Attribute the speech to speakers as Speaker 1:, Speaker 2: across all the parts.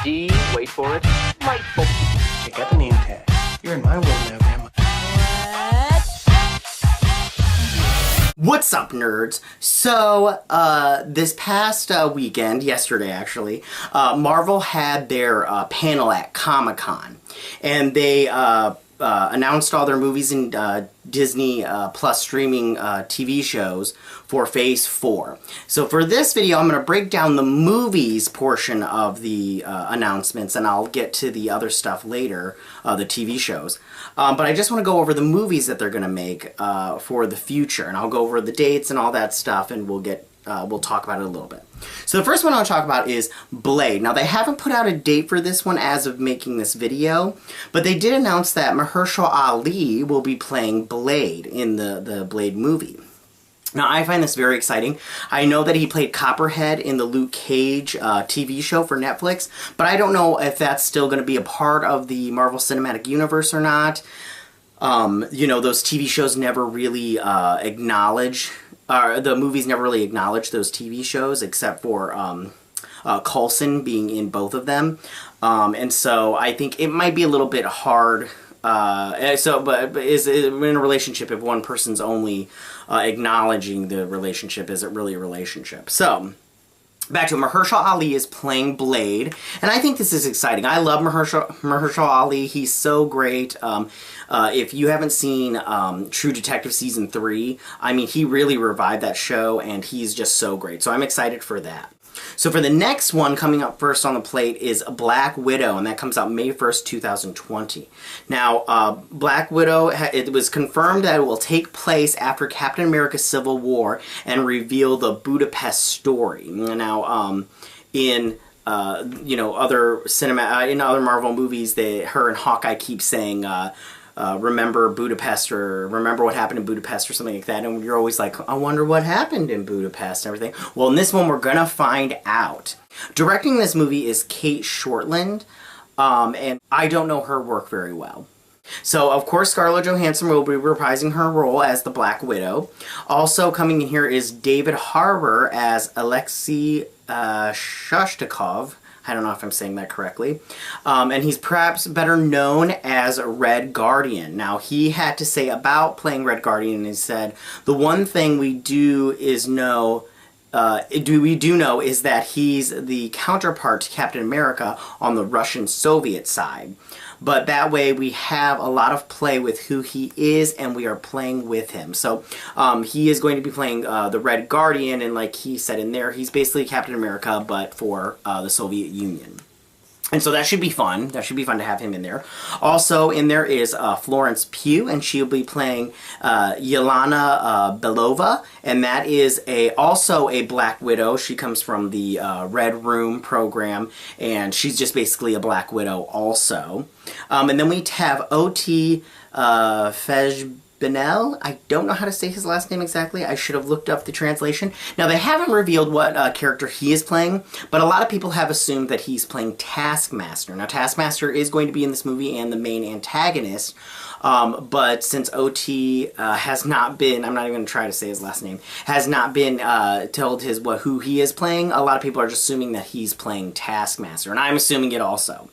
Speaker 1: D, wait for it, delightful.
Speaker 2: Check out the name tag. You're in my world now, Grandma.
Speaker 3: What's up, nerds? So, this past weekend, yesterday actually, Marvel had their panel at Comic-Con, and they announced all their movies and Disney Plus streaming TV shows for Phase 4. So for this video, I'm going to break down the movies portion of the announcements, and I'll get to the other stuff later, the TV shows. But I just want to go over the movies that they're going to make for the future, and I'll go over the dates and all that stuff, and we'll talk about it a little bit. So the first one I'll talk about is Blade. Now, they haven't put out a date for this one as of making this video, but they did announce that Mahershala Ali will be playing Blade in the Blade movie. Now, I find this very exciting. I know that he played Copperhead in the Luke Cage TV show for Netflix, but I don't know if that's still going to be a part of the Marvel Cinematic Universe or not. You know, those TV shows never really acknowledge... the movies never really acknowledge those TV shows, except for Coulson being in both of them. And so I think it might be a little bit hard... but is in a relationship, if one person's only acknowledging the relationship, is it really a relationship? So, back to it. Mahershala Ali is playing Blade, and I think this is exciting. I love Mahershala Ali. He's so great. If you haven't seen True Detective Season 3, I mean, he really revived that show, and he's just so great. So I'm excited for that. So for the next one, coming up first on the plate is Black Widow, and that comes out May 1st, 2020. Now, Black Widow, it was confirmed that it will take place after Captain America Civil War and reveal the Budapest story. Now, in other in other Marvel movies, her and Hawkeye keep saying, remember Budapest, or remember what happened in Budapest, or something like that, and you're always like, I wonder what happened in Budapest and everything. Well, in this one, we're gonna find out. Directing this movie is Kate Shortland, and I don't know her work very well. So, of course, Scarlett Johansson will be reprising her role as the Black Widow. Also coming in here is David Harbour as Alexei Shostakov. I don't know if I'm saying that correctly. And he's perhaps better known as Red Guardian. Now, he had to say about playing Red Guardian, and he said, the one thing we do know is that he's the counterpart to Captain America on the Russian-Soviet side. But that way we have a lot of play with who he is, and we are playing with him. So he is going to be playing the Red Guardian, and like he said in there, he's basically Captain America, but for the Soviet Union. And so that should be fun. That should be fun to have him in there. Also in there is Florence Pugh, and she'll be playing Yelena Belova, and that is also a Black Widow. She comes from the Red Room program, and she's just basically a Black Widow also. And then we have O.T. Fejbenel. I don't know how to say his last name exactly. I should have looked up the translation. Now, they haven't revealed what character he is playing, but a lot of people have assumed that he's playing Taskmaster. Now, Taskmaster is going to be in this movie and the main antagonist, but since O.T. has not been, I'm not even going to try to say his last name, has not been told who he is playing, a lot of people are just assuming that he's playing Taskmaster, and I'm assuming it also.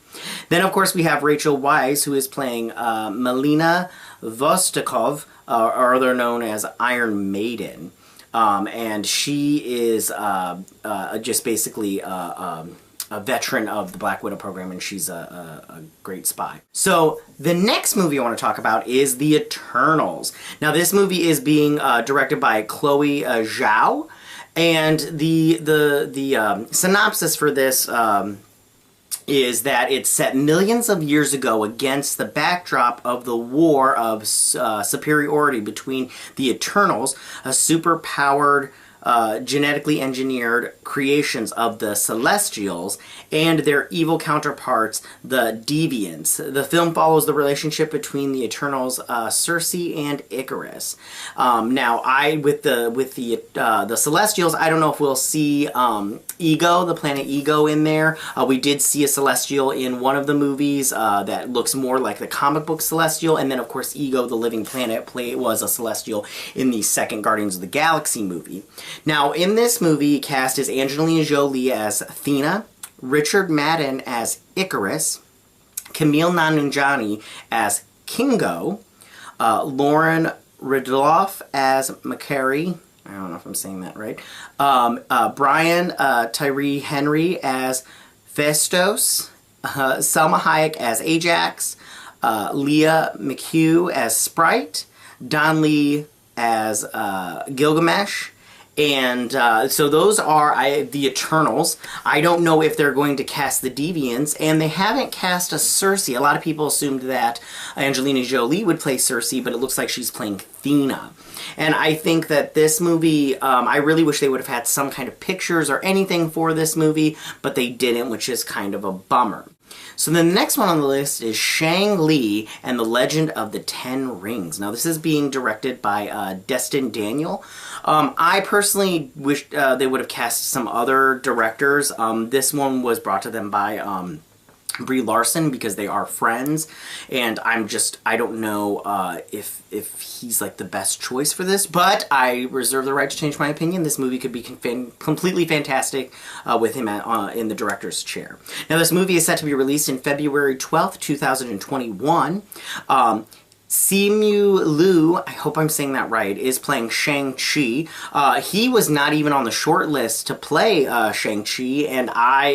Speaker 3: Then, of course, we have Rachel Weisz, who is playing Melina Vostokov, or other known as Iron Maiden. And she is just basically a veteran of the Black Widow program, and she's a great spy. So the next movie I want to talk about is The Eternals. Now, this movie is being directed by Chloe Zhao, and the synopsis for this is that it's set millions of years ago against the backdrop of the war of superiority between the Eternals, a super-powered, genetically engineered creations of the Celestials, and their evil counterparts, the Deviants. The film follows the relationship between the Eternals, Cersei and Icarus. Now, with the Celestials, I don't know if we'll see Ego, the planet Ego, in there. We did see a Celestial in one of the movies that looks more like the comic book Celestial, and then, of course, Ego, the living planet, was a Celestial in the second Guardians of the Galaxy movie. Now, in this movie, cast is Angelina Jolie as Athena, Richard Madden as Icarus, Camille Nanjiani as Kingo, Lauren Ridloff as Macari. I don't know if I'm saying that right. Brian Tyree Henry as Festos, Selma Hayek as Ajax, Leah McHugh as Sprite, Don Lee as Gilgamesh. And so those are the Eternals. I don't know if they're going to cast the Deviants, and they haven't cast a Cersei. A lot of people assumed that Angelina Jolie would play Cersei, but it looks like she's playing Thena. And I think that this movie, I really wish they would have had some kind of pictures or anything for this movie, but they didn't, which is kind of a bummer. So then the next one on the list is Shang-Chi and the Legend of the Ten Rings. Now this is being directed by Destin Daniel. I personally wish they would have cast some other directors. This one was brought to them by Brie Larson because they are friends, and I don't know if he's like the best choice for this, but I reserve the right to change my opinion. This movie could be completely fantastic with him in the director's chair. Now this movie is set to be released in February 12th, 2021. Simu Liu, I hope I'm saying that right, is playing Shang-Chi. He was not even on the short list to play Shang-Chi, and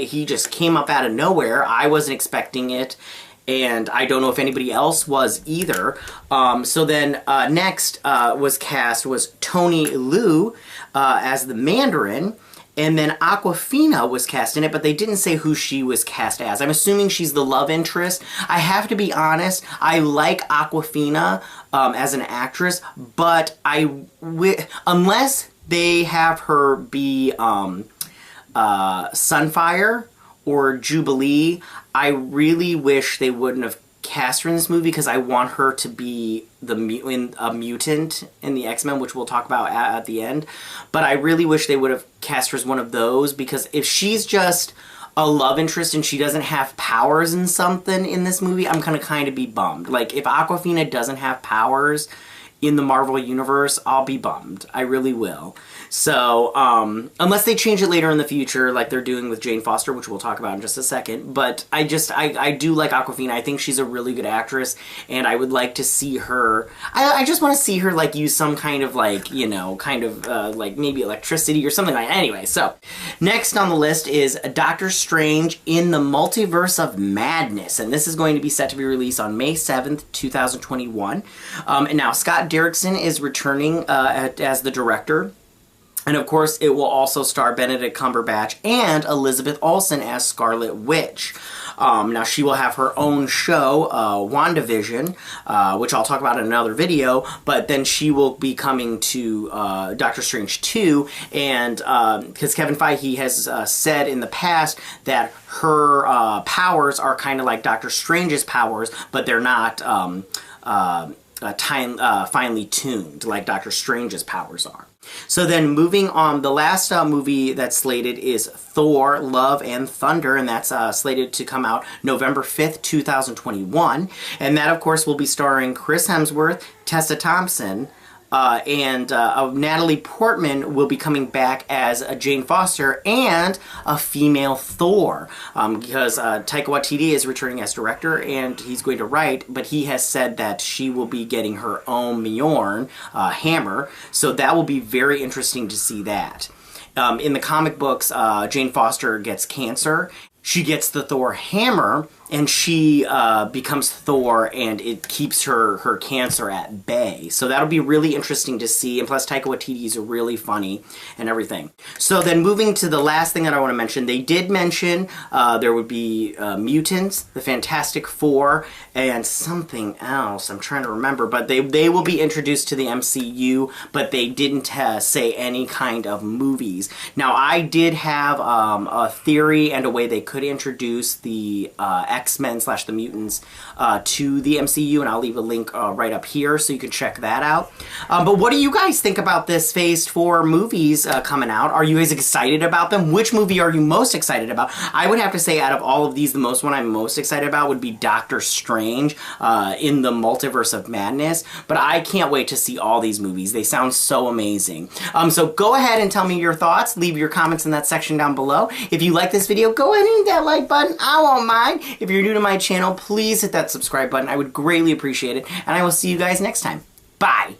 Speaker 3: he just came up out of nowhere. I wasn't expecting it, and I don't know if anybody else was either. So then next was cast was Tony Liu as the Mandarin. And then Awkwafina was cast in it, but they didn't say who she was cast as. I'm assuming she's the love interest. I have to be honest, I like Awkwafina as an actress, but unless they have her be Sunfire or Jubilee, I really wish they wouldn't have cast her in this movie because I want her to be a mutant in the X-Men, which we'll talk about at the end. But I really wish they would have cast her as one of those, because if she's just a love interest and she doesn't have powers in something in this movie, I'm gonna kind of be bummed. Like, if Awkwafina doesn't have powers in the Marvel Universe, I'll be bummed. I really will. So, unless they change it later in the future, like they're doing with Jane Foster, which we'll talk about in just a second. But I do like Awkwafina. I think she's a really good actress, and I would like to see her. I just want to see her, like, use some kind of, like, you know, like maybe electricity or something like that. Anyway, so next on the list is Doctor Strange in the Multiverse of Madness, and this is going to be set to be released on May 7th, 2021. And now Scott Derrickson is returning as the director. And of course, it will also star Benedict Cumberbatch and Elizabeth Olsen as Scarlet Witch. Now, she will have her own show, WandaVision, which I'll talk about in another video, but then she will be coming to Doctor Strange 2, and because Kevin Feige has said in the past that her powers are kind of like Doctor Strange's powers, but they're not finely tuned like Doctor Strange's powers are. So then moving on, the last movie that's slated is Thor Love and Thunder, and that's slated to come out November 5th, 2021. And that, of course, will be starring Chris Hemsworth, Tessa Thompson, and Natalie Portman will be coming back as Jane Foster and a female Thor, because Taika Waititi is returning as director and he's going to write, but he has said that she will be getting her own Mjolnir hammer, so that will be very interesting to see that. In the comic books, Jane Foster gets cancer. She gets the Thor hammer, and she becomes Thor, and it keeps her cancer at bay. So that'll be really interesting to see, and plus Taika Waititi is really funny and everything. So then moving to the last thing that I want to mention, they did mention there would be mutants, the Fantastic Four, and something else. I'm trying to remember, but they will be introduced to the MCU, but they didn't say any kind of movies. Now, I did have a theory and a way they could introduce the X-Men / the Mutants to the MCU, and I'll leave a link right up here so you can check that out. But what do you guys think about this Phase 4 movies coming out? Are you guys excited about them? Which movie are you most excited about? I would have to say out of all of these, the one I'm most excited about would be Doctor Strange in the Multiverse of Madness. But I can't wait to see all these movies. They sound so amazing. So go ahead and tell me your thoughts. Leave your comments in that section down below. If you like this video, go ahead and hit that like button. I won't mind. If you're new to my channel, please hit that subscribe button. I would greatly appreciate it. And I will see you guys next time. Bye!